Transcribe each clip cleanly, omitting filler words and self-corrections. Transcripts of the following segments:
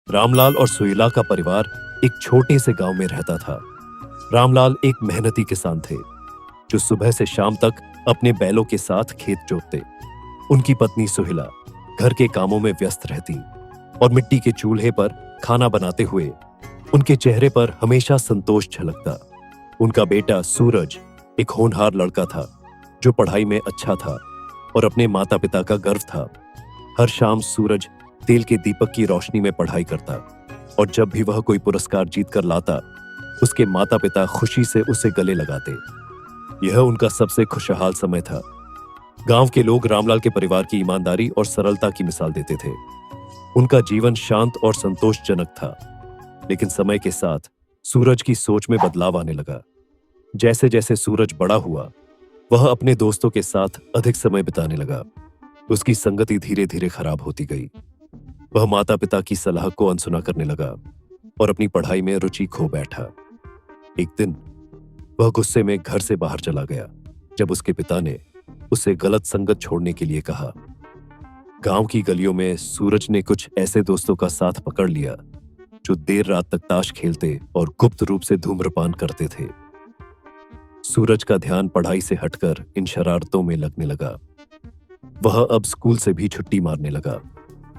रामलाल और सुईला का परिवार एक छोटे से गांव में रहता था। रामलाल एक मेहनती किसान थे जो सुबह से शाम तक अपने बैलों के साथ खेत जोतते। उनकी पत्नी सुहिला घर के कामों में व्यस्त रहती और मिट्टी के चूल्हे पर खाना बनाते हुए उनके चेहरे पर हमेशा संतोष झलकता। उनका बेटा सूरज एक होनहार लड़का था जो पढ़ाई में अच्छा था और अपने माता पिता का गर्व था। हर शाम सूरज तेल के दीपक की रोशनी में पढ़ाई करता और जब भी वह कोई पुरस्कार जीत कर लाता उसके माता पिता खुशी से उसे गले लगाते। यह उनका सबसे खुशहाल समय था। गांव के लोग रामलाल के परिवार की ईमानदारी और सरलता की मिसाल देते थे। उनका जीवन शांत और संतोषजनक था। लेकिन समय के साथ सूरज की सोच में बदलाव आने लगा। जैसे जैसे सूरज बड़ा हुआ वह अपने दोस्तों के साथ अधिक समय बिताने लगा। उसकी संगति धीरे धीरे खराब होती गई। वह माता पिता की सलाह को अनसुना करने लगा और अपनी पढ़ाई में रुचि खो बैठा। एक दिन वह गुस्से में घर से बाहर चला गया जब उसके पिता ने उसे गलत संगत छोड़ने के लिए कहा। गांव की गलियों में सूरज ने कुछ ऐसे दोस्तों का साथ पकड़ लिया जो देर रात तक ताश खेलते और गुप्त रूप से धूम्रपान करते थे। सूरज का ध्यान पढ़ाई से हटकर इन शरारतों में लगने लगा। वह अब स्कूल से भी छुट्टी मारने लगा।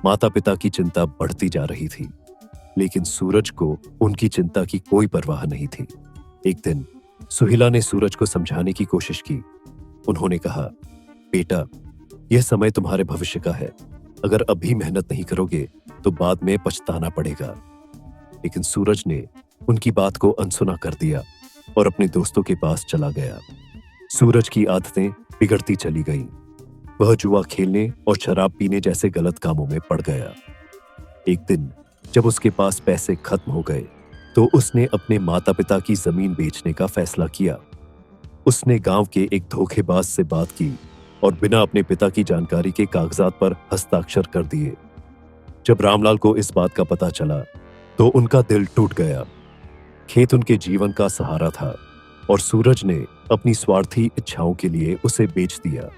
माता पिता की चिंता बढ़ती जा रही थी, लेकिन सूरज को उनकी चिंता की कोई परवाह नहीं थी। एक दिन सुहिला ने सूरज को समझाने की कोशिश की। उन्होंने कहा, बेटा, यह समय तुम्हारे भविष्य का है। अगर अभी मेहनत नहीं करोगे तो बाद में पछताना पड़ेगा। लेकिन सूरज ने उनकी बात को अनसुना कर दिया और अपने दोस्तों के पास चला गया। सूरज की आदतें बिगड़ती चली गईं। वह जुआ खेलने और शराब पीने जैसे गलत कामों में पड़ गया। एक दिन जब उसके पास पैसे खत्म हो गए तो उसने अपने माता पिता की जमीन बेचने का फैसला किया। उसने गांव के एक धोखेबाज से बात की और बिना अपने पिता की जानकारी के कागजात पर हस्ताक्षर कर दिए। जब रामलाल को इस बात का पता चला तो उनका दिल टूट गया। खेत उनके जीवन का सहारा था और सूरज ने अपनी स्वार्थी इच्छाओं के लिए उसे बेच दिया।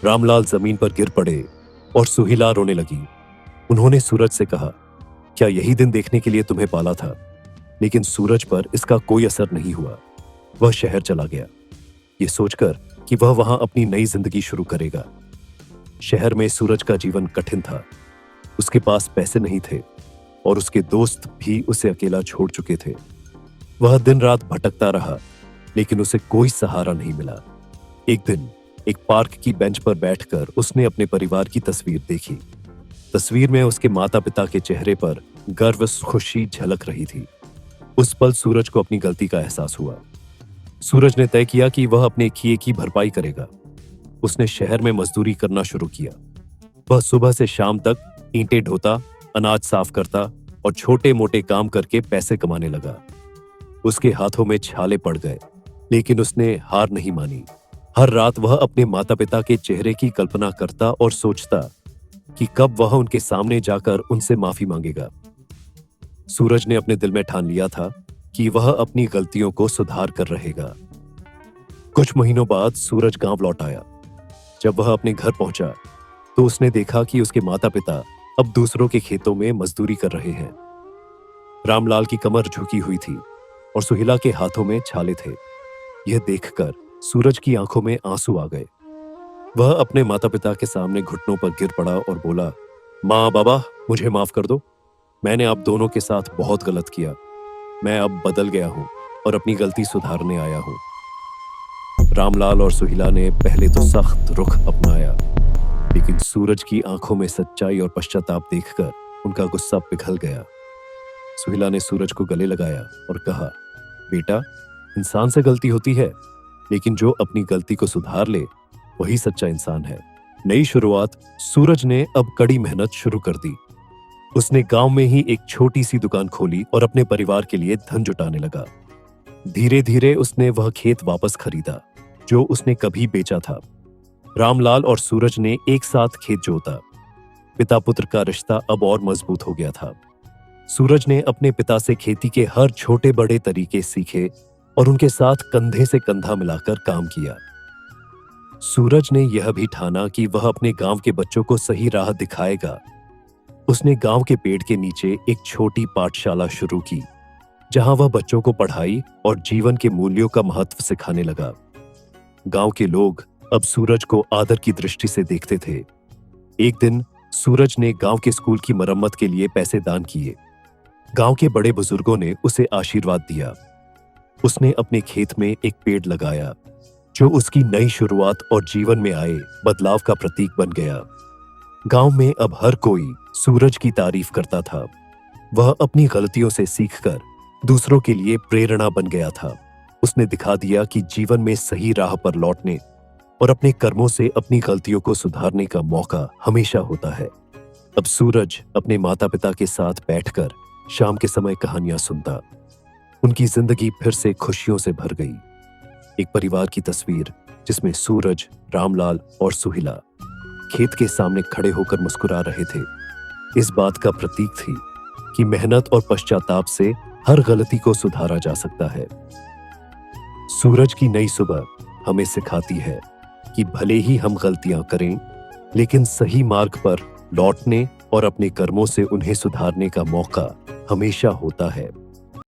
रामलाल जमीन पर गिर पड़े और सुहिला रोने लगी। उन्होंने सूरज से कहा, क्या यही दिन देखने के लिए तुम्हें पाला था? लेकिन सूरज पर इसका कोई असर नहीं हुआ। वह शहर चला गया, ये सोचकर कि वह वहां अपनी नई जिंदगी शुरू करेगा। शहर में सूरज का जीवन कठिन था। उसके पास पैसे नहीं थे और उसके दोस्त भी उसे अकेला छोड़ चुके थे। वह दिन रात भटकता रहा, लेकिन उसे कोई सहारा नहीं मिला। एक दिन एक पार्क की बेंच पर बैठकर उसने अपने परिवार की तस्वीर देखी। तस्वीर में उसके माता पिता के चेहरे पर गर्व खुशी झलक रही थी। उस पल सूरज को अपनी गलती का एहसास हुआ। सूरज ने तय किया कि वह अपने किए की भरपाई करेगा। उसने शहर में मजदूरी करना शुरू किया। वह सुबह से शाम तक ईंटें ढोता, अनाज साफ करता और छोटे मोटे काम करके पैसे कमाने लगा। उसके हाथों में छाले पड़ गए, लेकिन उसने हार नहीं मानी। हर रात वह अपने माता पिता के चेहरे की कल्पना करता और सोचता कि कब वह उनके सामने जाकर उनसे माफी मांगेगा। सूरज ने अपने दिल में ठान लिया था कि वह अपनी गलतियों को सुधार कर रहेगा। कुछ महीनों बाद सूरज गांव लौट आया। जब वह अपने घर पहुंचा तो उसने देखा कि उसके माता पिता अब दूसरों के खेतों में मजदूरी कर रहे हैं। रामलाल की कमर झुकी हुई थी और सुहिला के हाथों में छाले थे। यह देखकर सूरज की आंखों में आंसू आ गए। वह अपने माता पिता के सामने घुटनों पर गिर पड़ा और बोला, माँ बाबा, मुझे माफ कर दो। मैंने आप दोनों के साथ बहुत गलत किया। मैं अब बदल गया हूं और अपनी गलती सुधारने आया हूं। रामलाल और सुहिला ने पहले तो सख्त रुख अपनाया, लेकिन सूरज की आंखों में सच्चाई और पश्चाताप देखकर उनका गुस्सा पिघल गया। सुहिला ने सूरज को गले लगाया और कहा, बेटा, इंसान से गलती होती है, लेकिन जो अपनी गलती को सुधार ले वही सच्चा इंसान है। नई शुरुआत सूरज ने अब कड़ी मेहनत शुरू कर दी। उसने गांव में ही एक छोटी सी दुकान खोली और अपने परिवार के लिए धन जुटाने लगा। धीरे धीरे उसने वह खेत वापस खरीदा जो उसने कभी बेचा था। रामलाल और सूरज ने एक साथ खेत जोता। पिता पुत्र का रिश्ता अब और मजबूत हो गया था। सूरज ने अपने पिता से खेती के हर छोटे बड़े तरीके सीखे और उनके साथ कंधे से कंधा मिलाकर काम किया। सूरज ने यह भी ठाना कि वह अपने गांव के बच्चों को सही राह दिखाएगा। उसने गांव के पेड़ के नीचे एक छोटी पाठशाला शुरू की, जहां वह बच्चों को पढ़ाई और जीवन के मूल्यों का महत्व सिखाने लगा। गांव के लोग अब सूरज को आदर की दृष्टि से देखते थे। एक दिन सूरज ने गांव के स्कूल की मरम्मत के लिए पैसे दान किए। गांव के बड़े बुजुर्गों ने उसे आशीर्वाद दिया। उसने अपने खेत में एक पेड़ लगाया, जो उसकी नई शुरुआत और जीवन में आए बदलाव का प्रतीक बन गया। गांव में अब हर कोई सूरज की तारीफ करता था। वह अपनी गलतियों से सीखकर दूसरों के लिए प्रेरणा बन गया था। उसने दिखा दिया कि जीवन में सही राह पर लौटने और अपने कर्मों से अपनी गलतियों को सुधारने का मौका हमेशा होता है। अब सूरज अपने माता पिता के साथ बैठकर शाम के समय कहानियां सुनता। उनकी जिंदगी फिर से खुशियों से भर गई। एक परिवार की तस्वीर जिसमें सूरज, रामलाल और सुहिला खेत के सामने खड़े होकर मुस्कुरा रहे थे, इस बात का प्रतीक थी कि मेहनत और पश्चाताप से हर गलती को सुधारा जा सकता है। सूरज की नई सुबह हमें सिखाती है कि भले ही हम गलतियां करें, लेकिन सही मार्ग पर लौटने और अपने कर्मों से उन्हें सुधारने का मौका हमेशा होता है।